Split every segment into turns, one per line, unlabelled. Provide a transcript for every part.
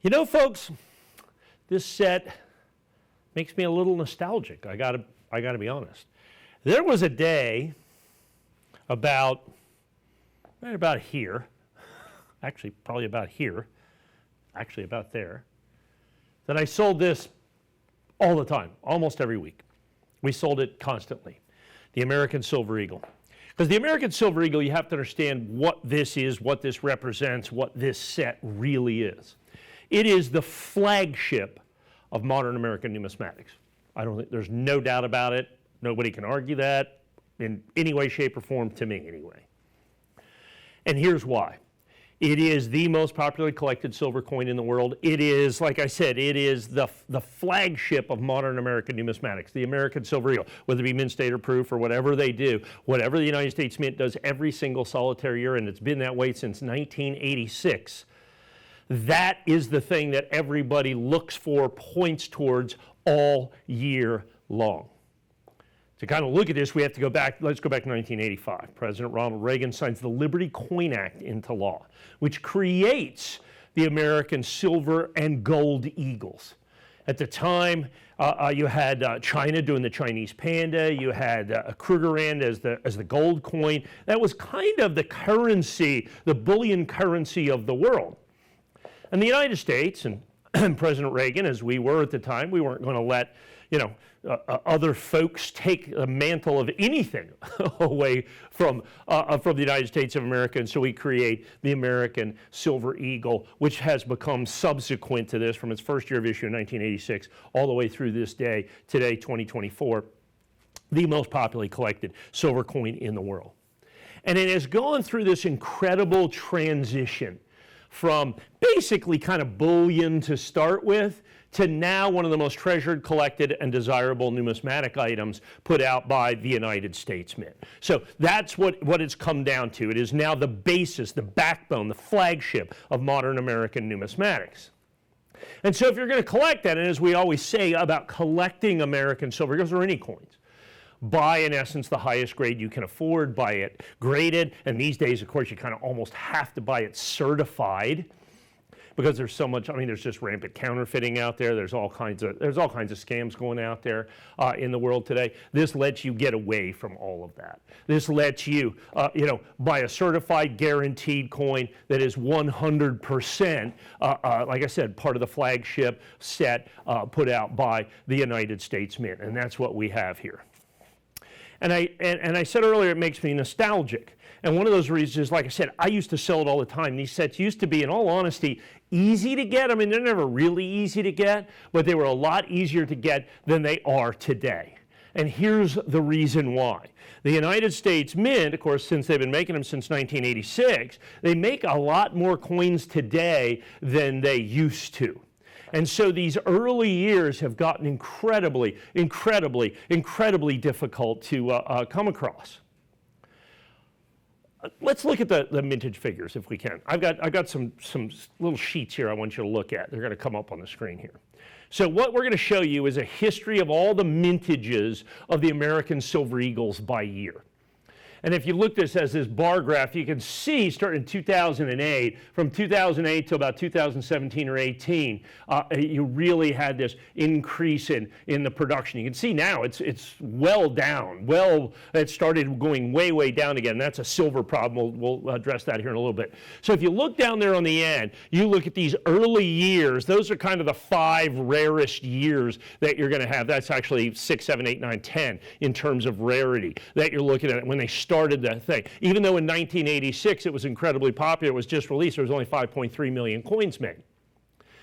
You know, folks, this set makes me a little nostalgic. I gotta be honest. There was a day about here, actually probably about here, actually about there, that I sold this all the time, almost every week. We sold it constantly. The American Silver Eagle. Because the American Silver Eagle, you have to understand what this is, what this represents, what this set really is. It is the flagship of modern American numismatics. I don't think there's no doubt about it. Nobody can argue that in any way, shape, or form, to me anyway. And here's why. It is the most popularly collected silver coin in the world. It is, like I said, it is the flagship of modern American numismatics, the American Silver Eagle, whether it be mint, state, or proof, or whatever they do, whatever the United States Mint does every single solitary year, and it's been that way since 1986. That is the thing that everybody looks for, points towards all year long. To kind of look at this, we have to go back, let's go back to 1985. President Ronald Reagan signs the Liberty Coin Act into law, which creates the American Silver and Gold Eagles. At the time, you had China doing the Chinese panda, you had Krugerrand as the gold coin. That was kind of the currency, the bullion currency of the world. And the United States and President Reagan, as we were at the time, we weren't going to let, other folks take the mantle of anything away from the United States of America, and so we create the American Silver Eagle, which has become subsequent to this from its first year of issue in 1986 all the way through this day, today, 2024, the most popularly collected silver coin in the world. And it has gone through this incredible transition from basically kind of bullion to start with to now one of the most treasured, collected, and desirable numismatic items put out by the United States Mint. So that's what it's come down to. It is now the basis, the backbone, the flagship of modern American numismatics. And so if you're going to collect that, and as we always say about collecting American silver eagles or any coins, buy, in essence, the highest grade you can afford, buy it graded, and these days, of course, you kind of almost have to buy it certified because there's so much, there's just rampant counterfeiting out there. There's all kinds of scams going out there in the world today. This lets you get away from all of that. This lets you, buy a certified, guaranteed coin that is 100%, like I said, part of the flagship set put out by the United States Mint, and that's what we have here. And I said earlier, it makes me nostalgic. And one of those reasons is, like I said, I used to sell it all the time. These sets used to be, in all honesty, easy to get. They're never really easy to get, but they were a lot easier to get than they are today. And here's the reason why. The United States Mint, of course, since they've been making them since 1986, they make a lot more coins today than they used to. And so these early years have gotten incredibly difficult to come across. Let's look at the mintage figures if we can. I've got some little sheets here I want you to look at. They're going to come up on the screen here. So what we're going to show you is a history of all the mintages of the American Silver Eagles by year. And if you look at this as this bar graph, you can see starting in 2008, from 2008 to about 2017 or 18, you really had this increase in the production. You can see now it's well down. It started going way down again. That's a silver problem. We'll address that here in a little bit. So if you look down there on the end, you look at these early years. Those are kind of the 5 rarest years that you're going to have. That's actually 6, 7, 8, 9, 10 in terms of rarity that you're looking at when they started that thing. Even though in 1986 it was incredibly popular, it was just released, there was only 5.3 million coins made.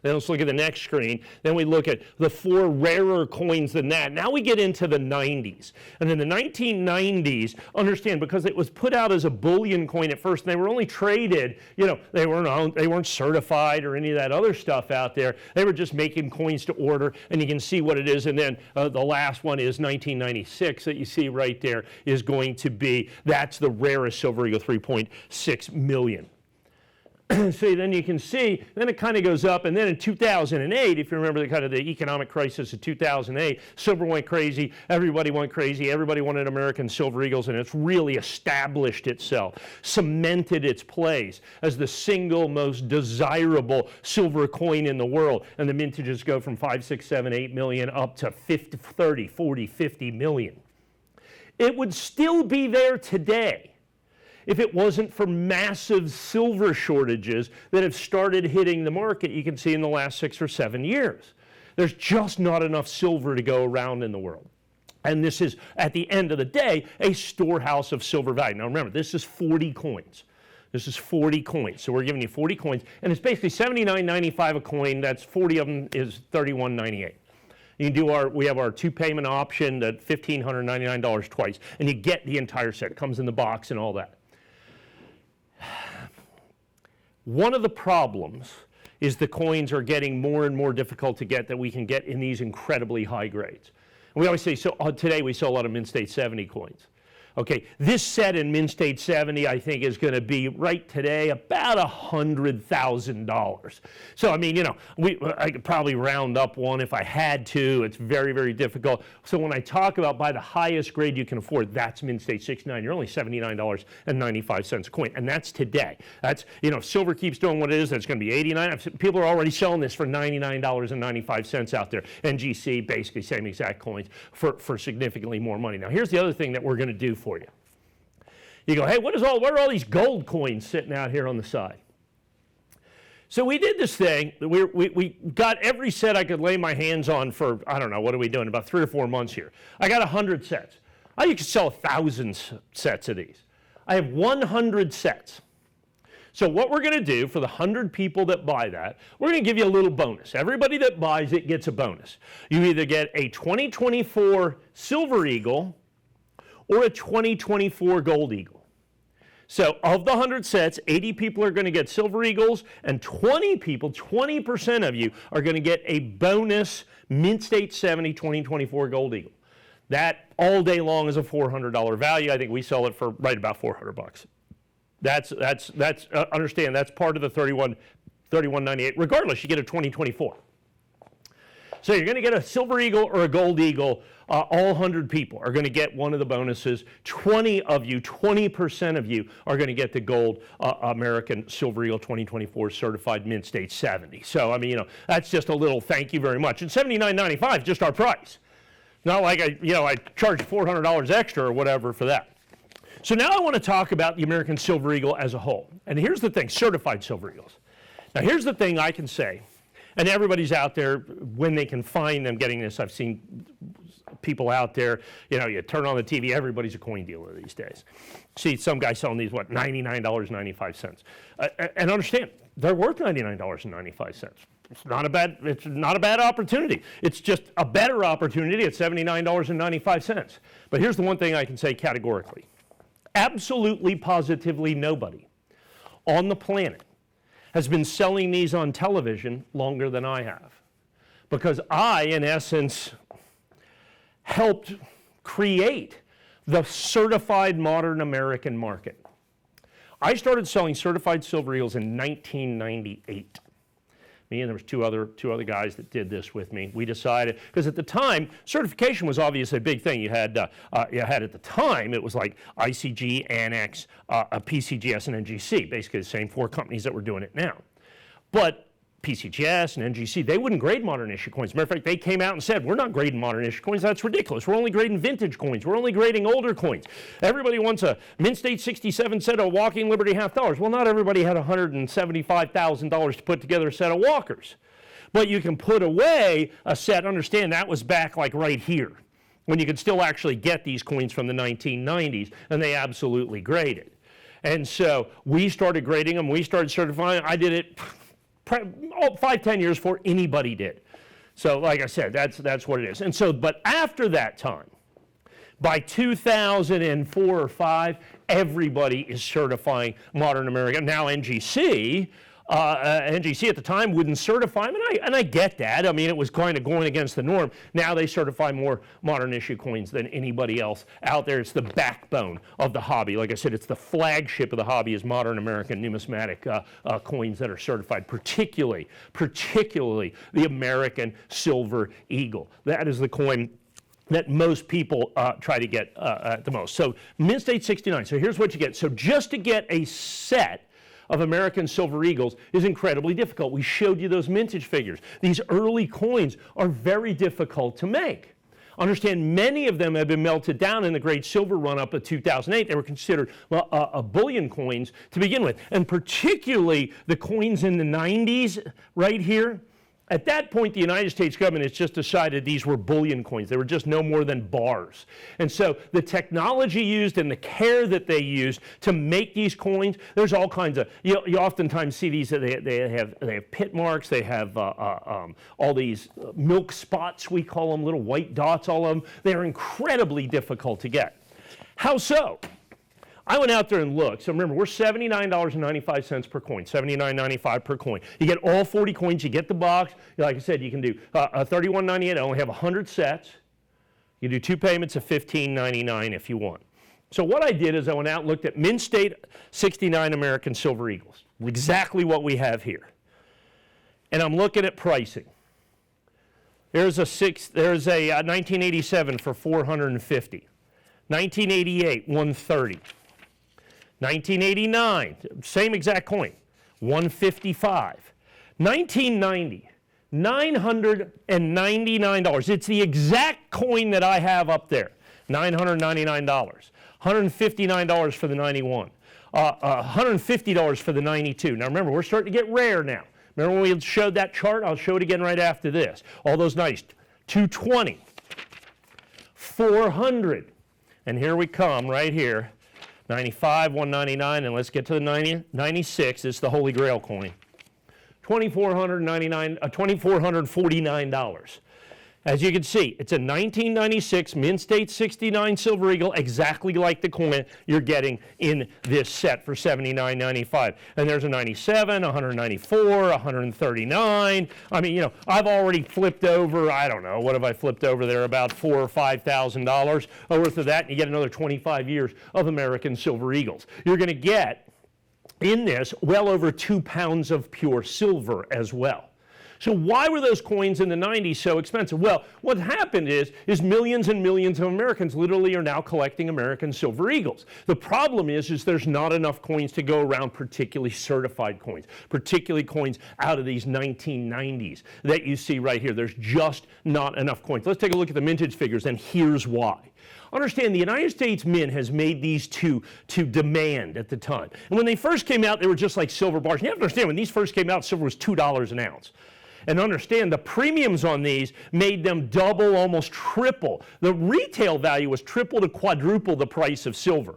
Then let's look at the next screen. Then we look at the 4 rarer coins than that. Now we get into the 90s. And in the 1990s, understand, because it was put out as a bullion coin at first, and they were only traded, they weren't certified or any of that other stuff out there. They were just making coins to order, and you can see what it is. And then the last one is 1996 that you see right there is going to be, that's the rarest Silver Eagle, 3.6 million. So then you can see, then it kind of goes up, and then in 2008, if you remember the kind of the economic crisis of 2008, silver went crazy, everybody wanted American silver eagles, and it's really established itself, cemented its place as the single most desirable silver coin in the world, and the mintages go from 5, 6, 7, 8 million up to 50, 30, 40, 50 million. It would still be there today if it wasn't for massive silver shortages that have started hitting the market, you can see in the last 6 or 7 years. There's just not enough silver to go around in the world. And this is, at the end of the day, a storehouse of silver value. Now remember, this is 40 coins. This is 40 coins. So we're giving you 40 coins, and it's basically $79.95 a coin. That's 40 of them is $31.98. You can do we have our 2-payment option at $1,599 twice, and you get the entire set. It comes in the box and all that. One of the problems is the coins are getting more and more difficult to get that we can get in these incredibly high grades. And we always say, so today we saw a lot of Mint State 70 coins. Okay, this set in Mint State 70, I think, is going to be right today about $100,000. So, I mean, you know, I could probably round up one if I had to. It's very, very difficult. So when I talk about buy the highest grade you can afford, that's Mint State 69. You're only $79.95 a coin, and that's today. That's, you know, if silver keeps doing what it is, that's going to be $89. People are already selling this for $99.95 out there. NGC, basically same exact coins for significantly more money. Now, here's the other thing that we're going to do for you. You go, hey, what are all these gold coins sitting out here on the side? So we did this thing. We got every set I could lay my hands on for, I don't know, what are we doing, about 3 or 4 months here. I got 100 sets. You could sell 1,000 sets of these. I have 100 sets. So what we're going to do for the 100 people that buy that, we're going to give you a little bonus. Everybody that buys it gets a bonus. You either get a 2024 Silver Eagle or a 2024 Gold Eagle. So of the 100 sets, 80 people are going to get Silver Eagles, and 20 people, 20% of you, are going to get a bonus Mint State 70 2024 Gold Eagle. That all day long is a $400 value. I think we sell it for right about $400. That's understand, that's part of the $31.98. Regardless, you get a 2024. So you're going to get a Silver Eagle or a Gold Eagle. All 100 people are going to get one of the bonuses. 20% of you are going to get the Gold American Silver Eagle 2024 certified Mint State 70. So, I mean, you know, that's just a little thank you very much. And $79.95 is just our price. Not like I charge $400 extra or whatever for that. So now I want to talk about the American Silver Eagle as a whole. And here's the thing, certified Silver Eagles. Now here's the thing I can say, and everybody's out there when they can find them getting this. I've seen people out there, you know, you turn on the TV, everybody's a coin dealer these days. See some guy selling these, what, $99.95. And understand, they're worth $99.95. It's not a bad opportunity. It's just a better opportunity at $79.95. But here's the one thing I can say categorically. Absolutely, positively nobody on the planet has been selling these on television longer than I have. Because I, in essence, helped create the certified modern American market. I started selling certified Silver Eagles in 1998. Me and there was two other guys that did this with me. We decided, because at the time, certification was obviously a big thing. You had at the time, it was like ICG, Annex, PCGS, and NGC, basically the same 4 companies that were doing it now. But PCGS and NGC, they wouldn't grade modern issue coins. As a matter of fact, they came out and said, we're not grading modern issue coins. That's ridiculous. We're only grading vintage coins. We're only grading older coins. Everybody wants a Mint State 67 set of Walking Liberty half dollars. Well, not everybody had $175,000 to put together a set of Walkers. But you can put away a set, understand that was back like right here, when you could still actually get these coins from the 1990s, and they absolutely graded. And so we started grading them. We started certifying. I did it 5-10 years before anybody did. So like I said, that's what it is. And so, but after that time, by 2004 or 5, everybody is certifying modern American. Now NGC, NGC at the time wouldn't certify them, and I get that. I mean, it was kind of going against the norm. Now they certify more modern issue coins than anybody else out there. It's the backbone of the hobby. Like I said, it's the flagship of the hobby is modern American numismatic coins that are certified, particularly the American Silver Eagle. That is the coin that most people try to get the most. So Mint State 69. So here's what you get. So just to get a set of American Silver Eagles is incredibly difficult. We showed you those mintage figures. These early coins are very difficult to make. Understand, many of them have been melted down in the great silver run-up of 2008. They were considered bullion coins to begin with, and particularly the coins in the 90s right here. At that point, the United States government has just decided these were bullion coins. They were just no more than bars. And so the technology used and the care that they used to make these coins, there's all kinds of, you oftentimes see these, they have pit marks, they have all these milk spots, we call them, little white dots, all of them. They're incredibly difficult to get. How so? I went out there and looked. So remember, we're $79.95 per coin, $79.95 per coin. You get all 40 coins. You get the box. Like I said, you can do $31.98. I only have 100 sets. You do 2 payments of $15.99 if you want. So what I did is I went out and looked at Mint State 69 American Silver Eagles, exactly what we have here. And I'm looking at pricing. There's a 1987 for $450. 1988, $130. 1989, same exact coin, $155. 1990, $999. It's the exact coin that I have up there, $999. $159 for the 91. $150 for the 92. Now remember, we're starting to get rare now. Remember when we showed that chart? I'll show it again right after this. All those nice. 220. 400. And here we come right here. 95, 199, and let's get to the 96. It's the Holy Grail coin. $2,449. As you can see, it's a 1996 Mint State 69 Silver Eagle, exactly like the coin you're getting in this set for $79.95. And there's a 97, 194, 139. I mean, I've already flipped over, I don't know, what have I flipped over there? About $4,000 or $5,000 worth of that, and you get another 25 years of American Silver Eagles. You're going to get in this well over 2 pounds of pure silver as well. So why were those coins in the 90s so expensive? Well, what happened is millions and millions of Americans literally are now collecting American Silver Eagles. The problem is there's not enough coins to go around, particularly certified coins, particularly coins out of these 1990s that you see right here. There's just not enough coins. Let's take a look at the mintage figures, and here's why. Understand, the United States Mint has made these to demand at the time. And when they first came out, they were just like silver bars. And you have to understand, when these first came out, silver was $2 an ounce. And understand, the premiums on these made them double, almost triple. The retail value was triple to quadruple the price of silver.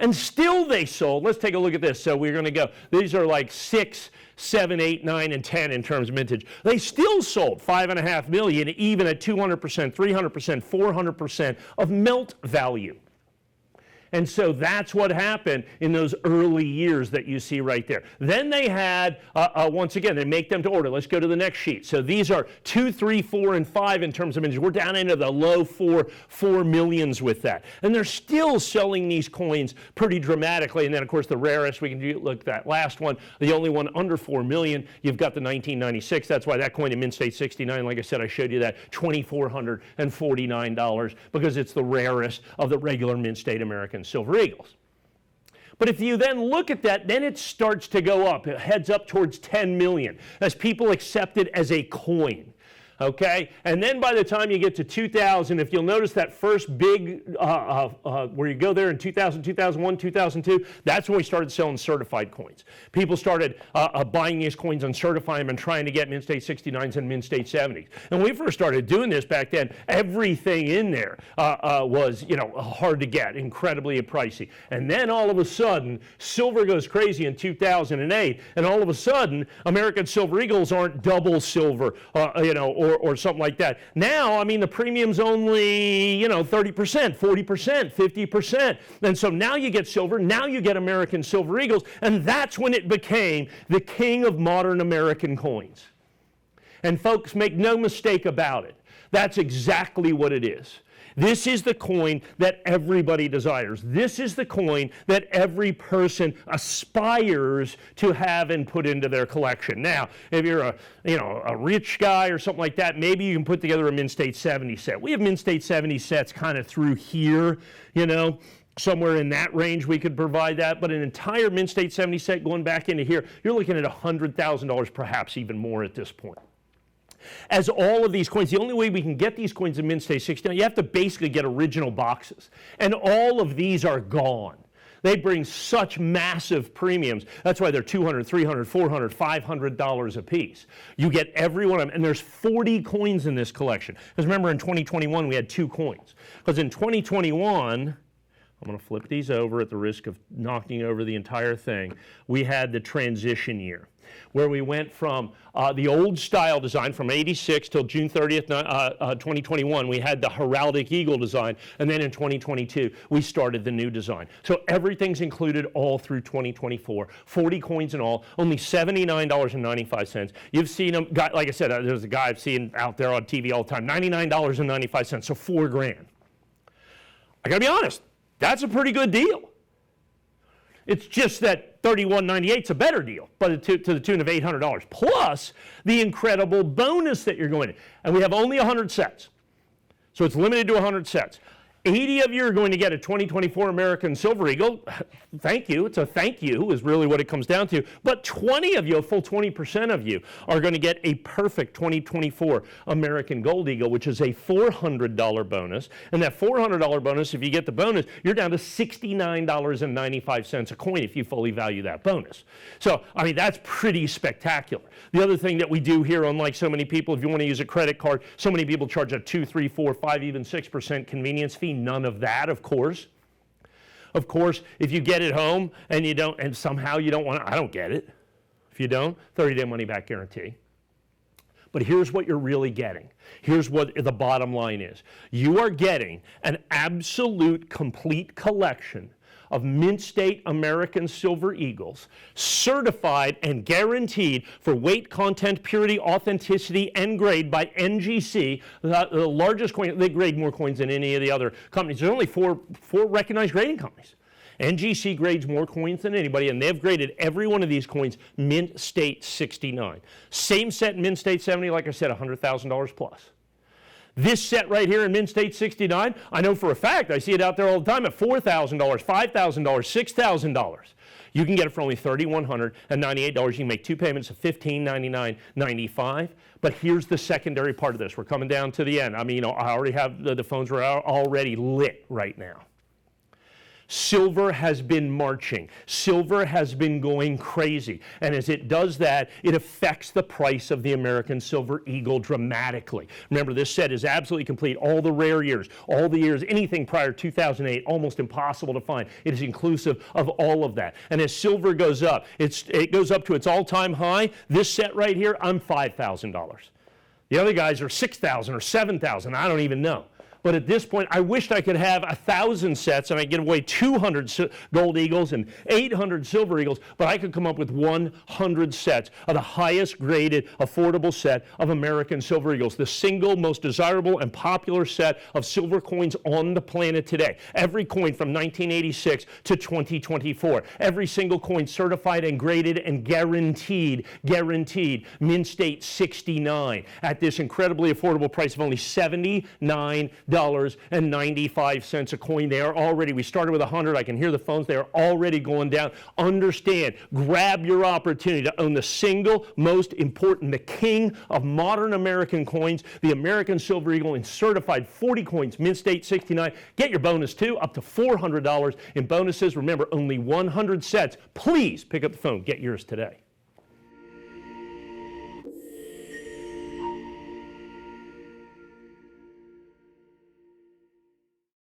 And still they sold. Let's take a look at this. So we're going to go. These are like 6, 7, 8, 9, and 10 in terms of mintage. They still sold $5.5 million, even at 200%, 300%, 400% of melt value. And so that's what happened in those early years that you see right there. Then they had, once again, they make them to order. Let's go to the next sheet. So these are 2, 3, 4, and 5 in terms of mintage. We're down into the low 4 millions with that. And they're still selling these coins pretty dramatically. And then, of course, the rarest, we can look at that last one, the only one under 4 million, you've got the 1996. That's why that coin in Mint State 69, like I said, I showed you that, $2,449, because it's the rarest of the regular Mint State American Silver Eagles. But if you then look at that, then it starts to go up. It heads up towards 10 million as people accept it as a coin. Okay? And then by the time you get to 2000, if you'll notice that first big, where you go there in 2000, 2001, 2002, that's when we started selling certified coins. People started buying these coins and certifying them and trying to get Mint State 69s and Mint State 70s. And when we first started doing this back then, everything in there was, hard to get, incredibly pricey. And then all of a sudden, silver goes crazy in 2008, and all of a sudden, American Silver Eagles aren't double silver, or or something like that. Now, I mean, the premium's only, 30%, 40%, 50%. And so now you get silver, now you get American Silver Eagles, and that's when it became the king of modern American coins. And folks, make no mistake about it. That's exactly what it is. This is the coin that everybody desires. This is the coin that every person aspires to have and put into their collection. Now, if you're a rich guy or something like that, maybe you can put together a Mint State 70 set. We have Mint State 70 sets kind of through here, somewhere in that range we could provide that. But an entire Mint State 70 set going back into here, you're looking at $100,000, perhaps even more at this point. As all of these coins, the only way we can get these coins in Mint State 69, you have to basically get original boxes. And all of these are gone. They bring such massive premiums. That's why they're $200, $300, $400, $500 a piece. You get every one of them, and there's 40 coins in this collection. Because remember, in 2021, we had 2 coins. Because in 2021, I'm going to flip these over at the risk of knocking over the entire thing, we had the transition year, where we went from the old style design from 86 till June 30th, 2021, we had the heraldic eagle design, and then in 2022, we started the new design. So everything's included all through 2024, 40 coins in all, only $79.95. You've seen them, like I said, there's a guy I've seen out there on TV all the time, $99.95, so $4,000. I gotta be honest, that's a pretty good deal. It's just that $31.98 is a better deal, but to the tune of $800, plus the incredible bonus that you're going to. And we have only 100 sets, so it's limited to 100 sets. 80 of you are going to get a 2024 American Silver Eagle. Thank you. It's a thank you is really what it comes down to. But 20 of you, a full 20% of you, are going to get a perfect 2024 American Gold Eagle, which is a $400 bonus. And that $400 bonus, if you get the bonus, you're down to $69.95 a coin if you fully value that bonus. So, I mean, that's pretty spectacular. The other thing that we do here, unlike so many people, if you want to use a credit card, so many people charge a 2, 3, 4, 5, even 6% convenience fee. None of that, of course. Of course, if you get it home and you don't, and somehow you don't want to, I don't get it. If you don't, 30-day money-back guarantee. But here's what you're really getting. Here's what the bottom line is. You are getting an absolute complete collection of Mint State American Silver Eagles, certified and guaranteed for weight, content, purity, authenticity, and grade by NGC, the largest coin. They grade more coins than any of the other companies. There's only four recognized grading companies. NGC grades more coins than anybody, and they've graded every one of these coins Mint State 69. Same set in Mint State 70, like I said, $100,000 plus. This set right here in Mint State 69, I know for a fact, I see it out there all the time at $4,000, $5,000, $6,000. You can get it for only $3,198. You can make 2 payments of $1,599.95. But here's the secondary part of this. We're coming down to the end. I mean, I already have, the phones are already lit right now. Silver has been marching. Silver has been going crazy. And as it does that, it affects the price of the American Silver Eagle dramatically. Remember, this set is absolutely complete. All the rare years, all the years, anything prior to 2008, almost impossible to find. It is inclusive of all of that. And as silver goes up, it goes up to its all-time high. This set right here, I'm $5,000. The other guys are $6,000 or $7,000. I don't even know. But at this point, I wished I could have 1,000 sets and I give away 200 Gold Eagles and 800 Silver Eagles, but I could come up with 100 sets of the highest graded, affordable set of American Silver Eagles, the single most desirable and popular set of silver coins on the planet today. Every coin from 1986 to 2024. Every single coin certified and graded and guaranteed, Mint State 69 at this incredibly affordable price of only $79.95 a coin. They are already, we started with 100, I can hear the phones, they are already going down. Understand, grab your opportunity to own the single most important, the king of modern American coins, the American Silver Eagle in certified 40 coins, Mint State 69. Get your bonus too, up to $400 in bonuses. Remember, only 100 sets. Please pick up the phone, get yours today.